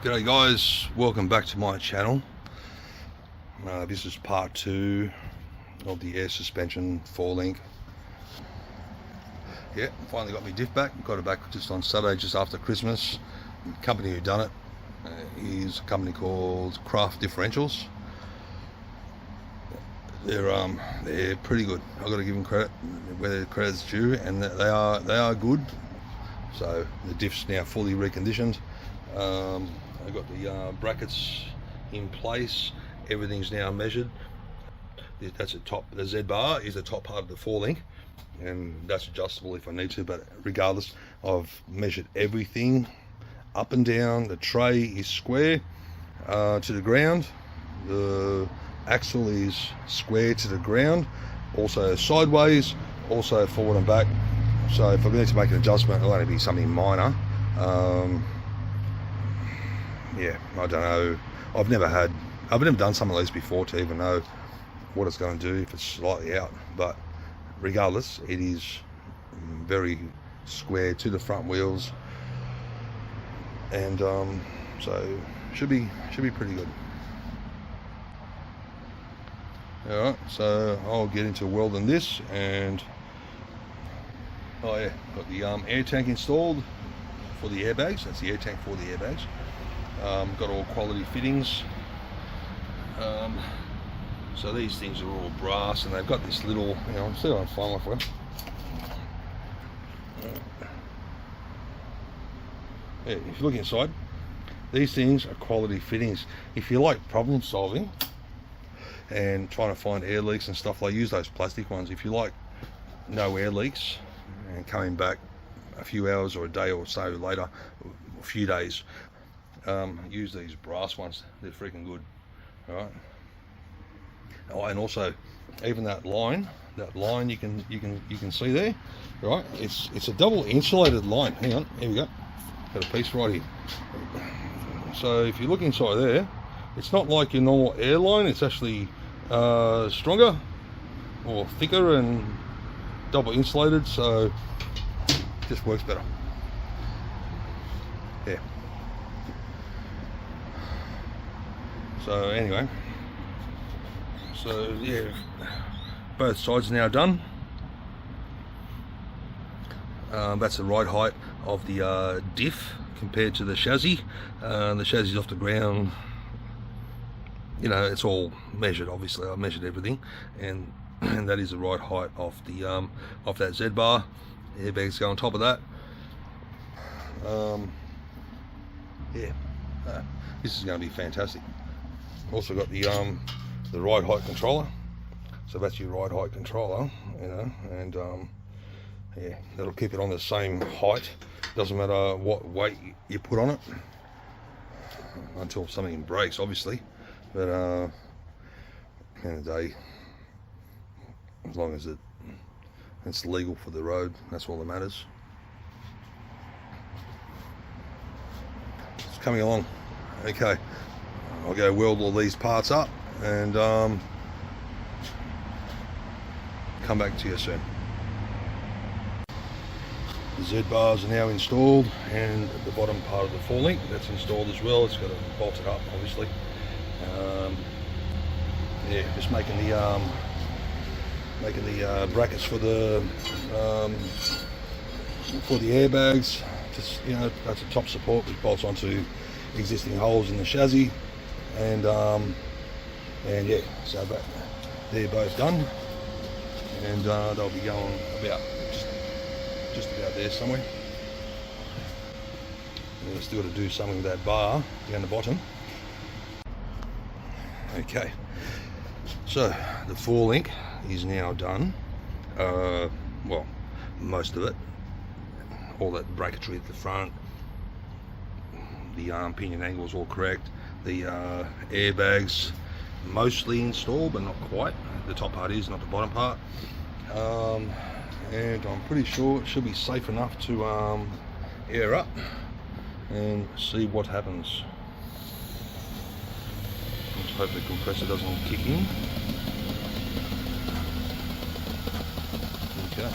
G'day guys, welcome back to my channel. This is part 2 of the air suspension 4-link. Yeah, finally got my diff back. Got it back just on Saturday, just after Christmas. The company who done it is a company called Craft Differentials. They're pretty good. I've got to give them credit where credit's due, and they are good. So the diff's now fully reconditioned. I've got the brackets in place. Everything's now measured. That's the top. The Z bar is the top part of the 4-link, and that's adjustable if I need to. But regardless, I've measured everything up and down. The tray is square to the ground. The axle is square to the ground. Also sideways. Also forward and back. So if I need to make an adjustment, it'll only be something minor. Yeah, I don't know. I've never done something like this before to even know what it's going to do if it's slightly out. But regardless, it is very square to the front wheels, and so should be pretty good. All right, so I'll get into welding this, and oh yeah, got the air tank installed for the airbags. That's the air tank for the airbags. Got all quality fittings. So these things are all brass, and they've got this little, I'll see if I can find one for you. Yeah, if you look inside, these things are quality fittings. If you like problem solving and trying to find air leaks and stuff, like, use those plastic ones. If you like no air leaks and coming back a few hours or a day or so later, a few days, use these brass ones. They're freaking good. All right. Oh, and also, even that line you can see there, right? It's a double insulated line. Hang on, here we go. Got a piece right here. So if you look inside there, it's not like your normal air line. It's actually stronger or thicker and double insulated, so it just works better. Yeah. So anyway, so yeah, both sides are now done. That's the right height of the diff compared to the chassis. The chassis is off the ground. It's all measured. Obviously, I measured everything, and that is the right height of the of that Z bar. The airbags go on top of that. Yeah, this is going to be fantastic. Also got the ride height controller, so that's your ride height controller, and yeah, that'll keep it on the same height. Doesn't matter what weight you put on it, until something breaks, obviously. But at the end of the day, as long as it's legal for the road, that's all that matters. It's coming along. Okay, I'll go weld all these parts up and come back to you soon. The Z bars are now installed, and the bottom part of the 4-link, that's installed as well. It's got to bolt it up, obviously. Yeah, just making the brackets for the airbags. Just that's a top support which bolts onto existing holes in the chassis, and yeah, so they're both done, and they'll be going about just about there somewhere. And we've still got to do something with that bar down the bottom. Okay, so the 4-link is now done. Well, most of it. All that bracketry at the front, the pinion angle is all correct. The airbags mostly installed, but not quite. The top part is, not the bottom part. And I'm pretty sure it should be safe enough to air up and see what happens. Let's hope the compressor doesn't kick in. Okay.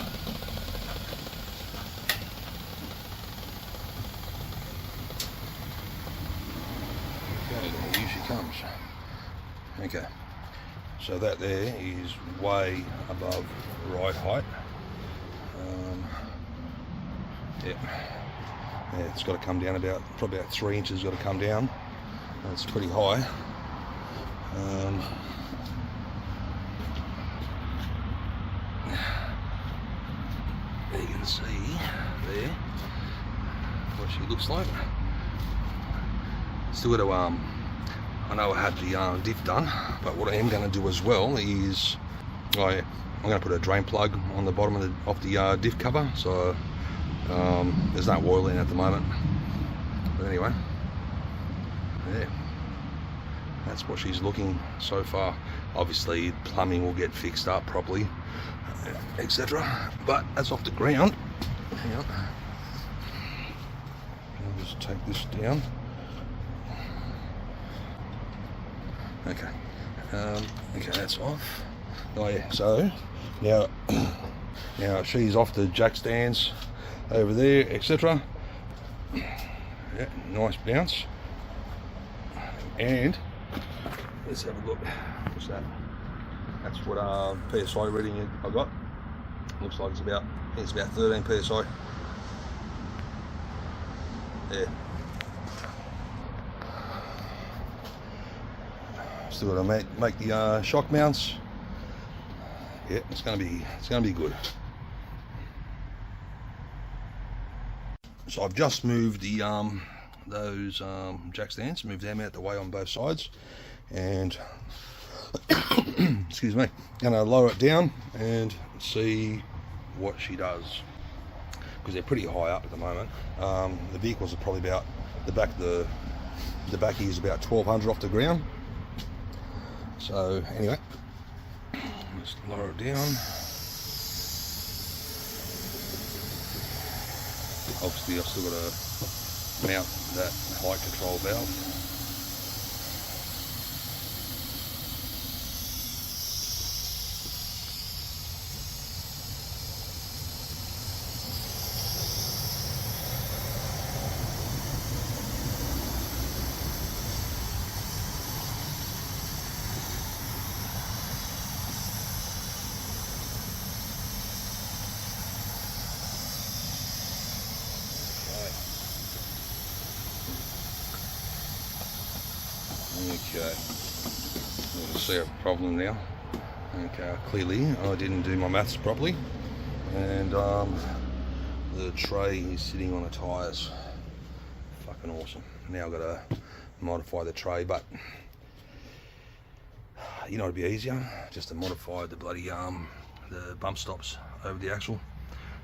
comes. Okay, so that there is way above ride height. Yeah, it's got to come down probably about 3 inches. Got to come down. That's pretty high. You can see there what she looks like. Still got to I know I had the diff done, but what I am going to do as well is I'm going to put a drain plug on the bottom of the diff cover, so there's no oil in at the moment. But anyway, yeah, that's what she's looking so far. Obviously plumbing will get fixed up properly, etc. But that's off the ground. Hang on, I'll just take this down. Okay, okay, that's off. Oh yeah, so now she's off the jack stands over there, etc. Yeah, nice bounce. And let's have a look. What's that? That's what PSI reading I got. Looks like it's about 13 PSI. Yeah. Still got to make the shock mounts. Yeah, it's gonna be good. So I've just moved the those jack stands, moved them out the way on both sides, and excuse me, gonna lower it down and see what she does, because they're pretty high up at the moment. The vehicles are probably about the back is about 1200 off the ground. So anyway, just lower it down. Obviously I've still got to mount that height control valve. Okay, you can see a problem now. Okay, clearly I didn't do my maths properly, and the tray is sitting on the tyres. Fucking awesome. Now I've got to modify the tray, but you know it'd be easier just to modify the bloody the bump stops over the axle.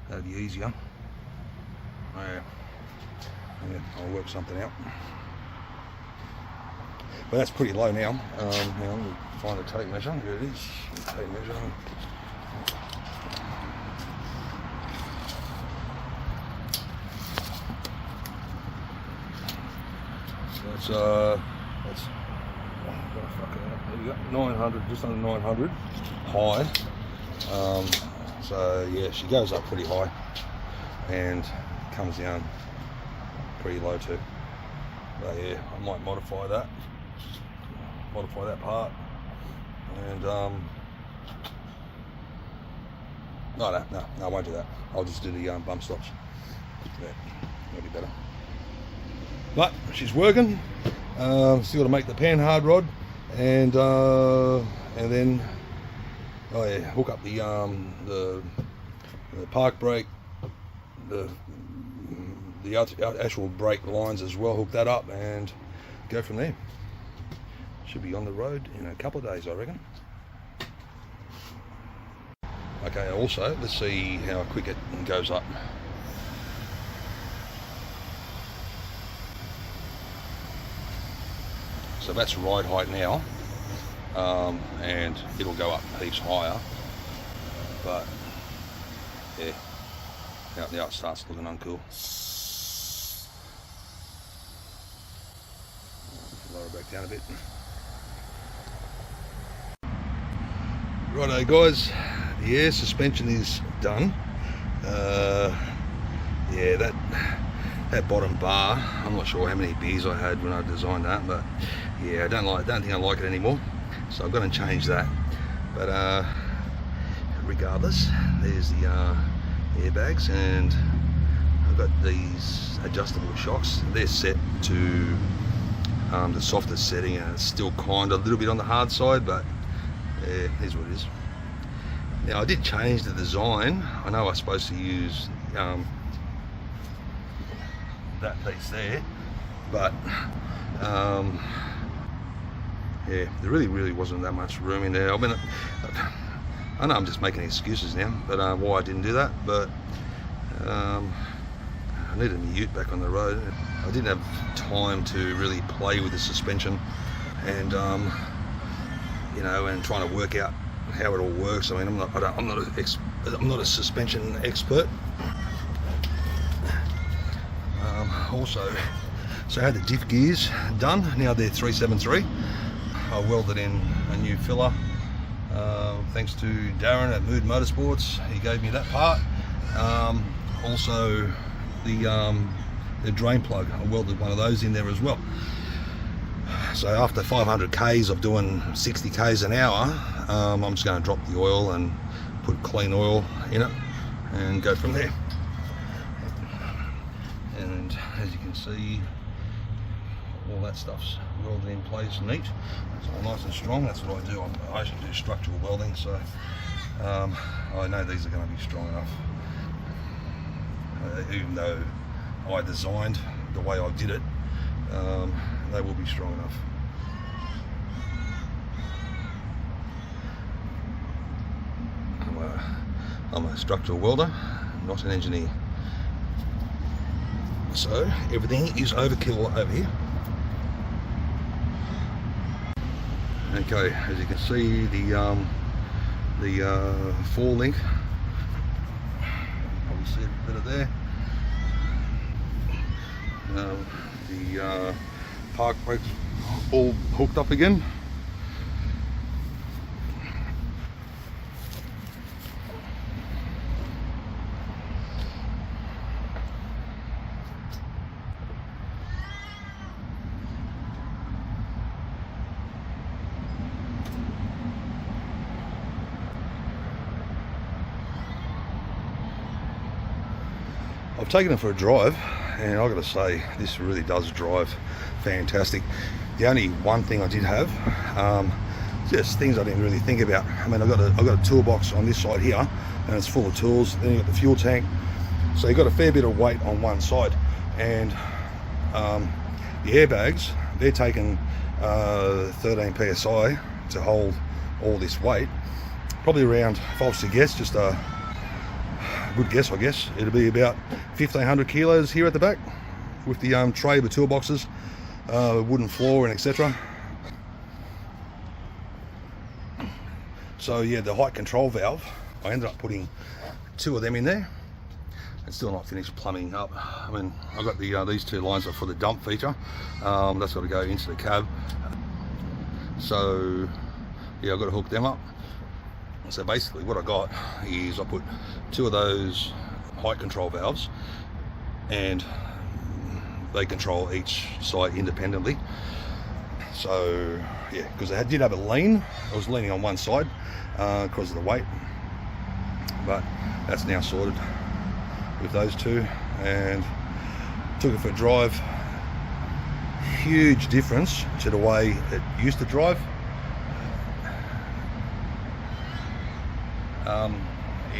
That'd be easier. Yeah, I'll work something out. But that's pretty low now. Now let me find a tape measure. Here it is. Tape measure. So that's there you go. 900, just under 900 high. So yeah, she goes up pretty high and comes down pretty low too. But yeah, I might modify that part, and no, I won't do that. I'll just do the bump stops. Yeah, that'll be better. But she's working. Still got to make the panhard rod, and then hook up the park brake, the actual brake lines as well. Hook that up and go from there. Should be on the road in a couple of days, I reckon. Okay, also let's see how quick it goes up. So that's ride height now, and it'll go up heaps higher, but yeah, now it starts looking uncool. Lower it back down a bit. Righto guys, the air suspension is done. Yeah, that bottom bar, I'm not sure how many beers I had when I designed that, but yeah, I don't think I like it anymore, so I've got to change that. But regardless, there's the airbags, and I've got these adjustable shocks. They're set to the softest setting, and it's still kind of a little bit on the hard side, but yeah, here's what it is. Now I did change the design. I know I was supposed to use that piece there, but yeah, there really wasn't that much room in there. I mean, I know I'm just making excuses now, but why I didn't do that, but I needed my ute back on the road. I didn't have time to really play with the suspension, and you know, and trying to work out how it all works. I mean, I'm not a suspension expert. Also, so I had the diff gears done. Now they're 373. I welded in a new filler. Thanks to Darren at Mood Motorsports, he gave me that part. Also, the drain plug, I welded one of those in there as well. So after 500 Ks of doing 60 Ks an hour, I'm just going to drop the oil and put clean oil in it and go from there. And as you can see, all that stuff's welded in place neat. It's all nice and strong. That's what I do. I actually do structural welding, so I know these are going to be strong enough. Even though I designed the way I did it, they will be strong enough. I'm a structural welder, not an engineer. So everything is overkill over here. Okay, as you can see, the four link, probably see it better there. The park brakes all hooked up again. I've taken it for a drive, and I've got to say, this really does drive fantastic. The only one thing I did have, just things I didn't really think about. I mean, I've got a toolbox on this side here, and it's full of tools. Then you've got the fuel tank, so you've got a fair bit of weight on one side. And the airbags, they're taking 13 psi to hold all this weight. Probably around, if I was to guess, just a good guess, I guess, it'll be about 1,500 kilos here at the back, with the tray, the toolboxes, wooden floor, and etc. So yeah, the height control valve, I ended up putting 2 of them in there. It's still not finished plumbing up. I mean, I've got these 2 lines up for the dump feature. That's got to go into the cab. So yeah, I've got to hook them up. So basically what I got is I put 2 of those height control valves, and they control each side independently. So yeah, because I did have a lean, I was leaning on one side because of the weight, but that's now sorted with those 2, and took it for a drive. Huge difference to the way it used to drive.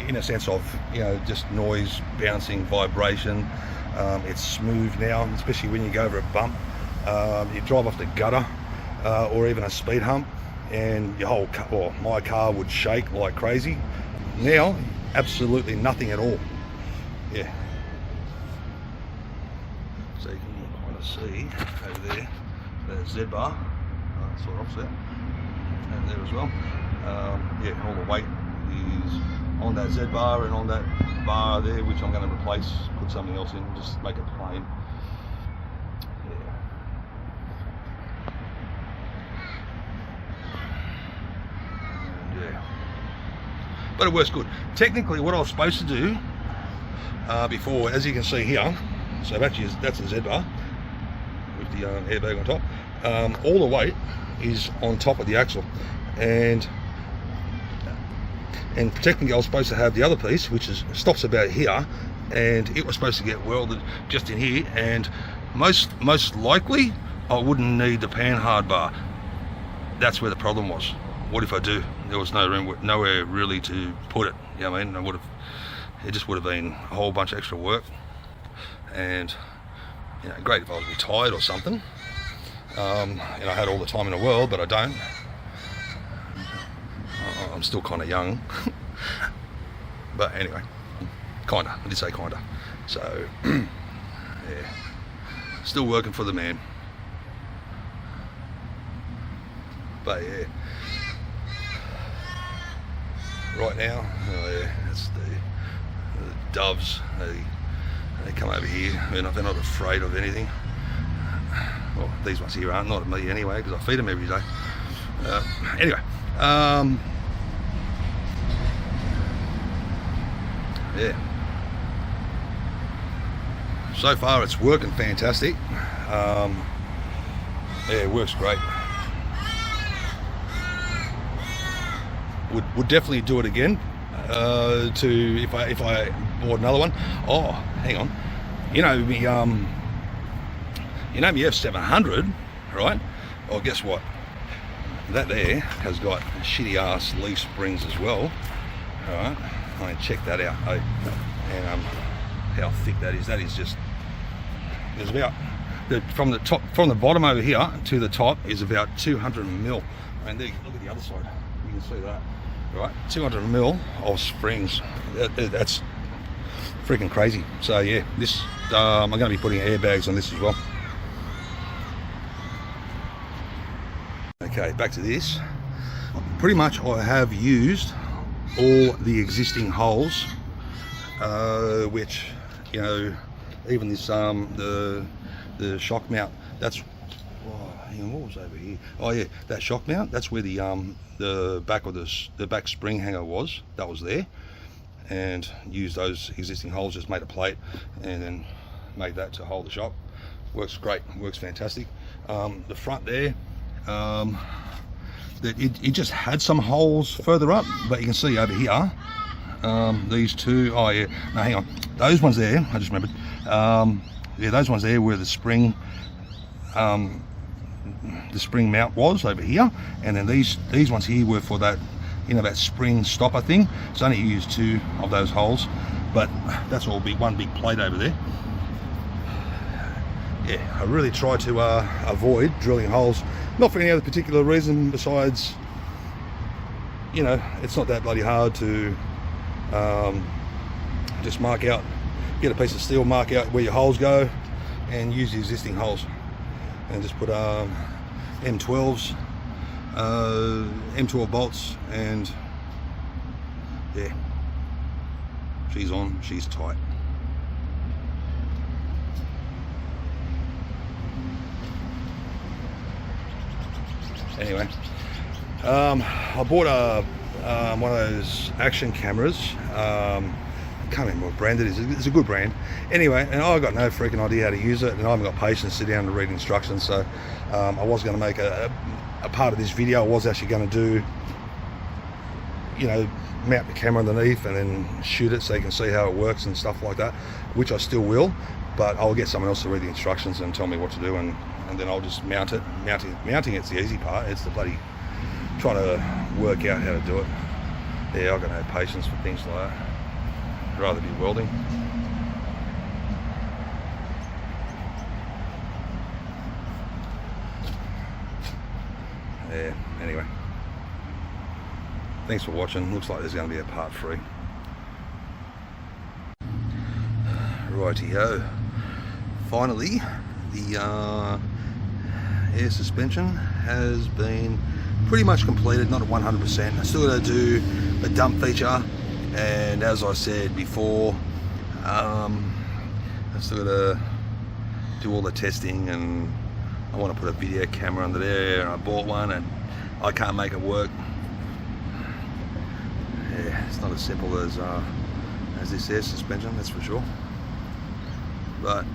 In a sense of, you know, just noise, bouncing, vibration. It's smooth now, especially when you go over a bump. You drive off the gutter or even a speed hump, and your whole car, or my car, would shake like crazy. Now, absolutely nothing at all. Yeah. So you can kind of see over there, the Z bar, sort of offset, and there as well. Yeah, all the weight is on that Z bar and on that bar there, which I'm going to replace, put something else in, just make it plain. Yeah. But it works good. Technically, what I was supposed to do before, as you can see here, So actually that's a Z-bar with the airbag on top. All the weight is on top of the axle, and technically I was supposed to have the other piece, which stops about here, and it was supposed to get welded just in here, and most likely I wouldn't need the panhard bar. That's where the problem was. What if I do? There was no room, nowhere really to put it. You know what I mean? It just would have been a whole bunch of extra work, and you know, great if I was retired or something, and I had all the time in the world, but I don't. I'm still kind of young. But anyway, kinda, I did say kinda. So yeah, still working for the man. But yeah, right now, oh yeah, it's the doves. They come over here. They're not afraid of anything. Well, these ones here aren't, not me anyway, because I feed them every day. Anyway, yeah. So far, it's working fantastic. Yeah, it works great. Would definitely do it again. If I bought another one. Oh, hang on. You know me F700, right? Well, guess what? That there has got shitty ass leaf springs as well. All right, I mean, check that out. And how thick that is. That is just. There's about from the bottom over here to the top is about 200 mil. And there, look at the other side. You can see that. Right, 200 mil of springs. That's freaking crazy. So yeah, this I'm going to be putting airbags on this as well. Okay, back to this. Pretty much I have used all the existing holes, which, you know, even this the shock mount. That's hang on, what was over here? Oh yeah, that shock mount. That's where the back of the back spring hanger was. That was there, and used those existing holes. Just made a plate and then made that to hold the shock. Works great. Works fantastic. The front there, it just had some holes further up, but you can see over here, these two. Oh yeah, no, hang on. Those ones there, I just remembered. Yeah, those ones there were the spring. The spring mount was over here, and then these ones here were for that, you know, that spring stopper thing. So I only used 2 of those holes, but that's all one big plate over there. Yeah, I really try to avoid drilling holes, not for any other particular reason besides, you know, it's not that bloody hard to just mark out, get a piece of steel, mark out where your holes go, and use the existing holes. And just put M12s, M12 bolts, and yeah, she's on, she's tight. Anyway, I bought one of those action cameras. I can't remember what brand it is. It's a good brand. Anyway, and I got no freaking idea how to use it, and I haven't got patience to sit down and read instructions. So I was going to make a part of this video. I was actually going to do, you know, mount the camera underneath and then shoot it so you can see how it works and stuff like that, which I still will. But I'll get someone else to read the instructions and tell me what to do, and then I'll just mount it. Mounting it's the easy part. It's the bloody trying to work out how to do it. Yeah, I've got no patience for things like that. I'd rather be welding. Yeah, anyway. Thanks for watching. Looks like there's going to be a part 3. Righty-ho. Finally, the air suspension has been pretty much completed, not at 100%. I still got to do a dump feature, and as I said before, I still got to do all the testing, and I want to put a video camera under there, and I bought one and I can't make it work. Yeah, it's not as simple as this air suspension, that's for sure. but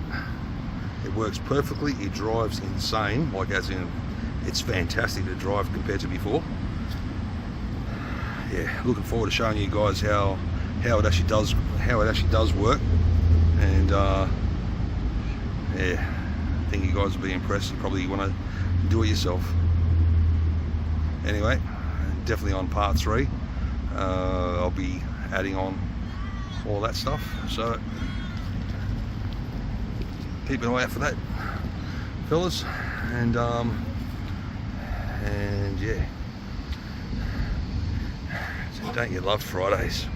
it works perfectly. It drives insane, like as in it's fantastic to drive compared to before. Yeah, looking forward to showing you guys how it actually does work, and yeah, I think you guys will be impressed. You probably want to do it yourself. Anyway, definitely on part 3, I'll be adding on all that stuff, so keep an eye out for that, fellas. And yeah, so don't you love Fridays?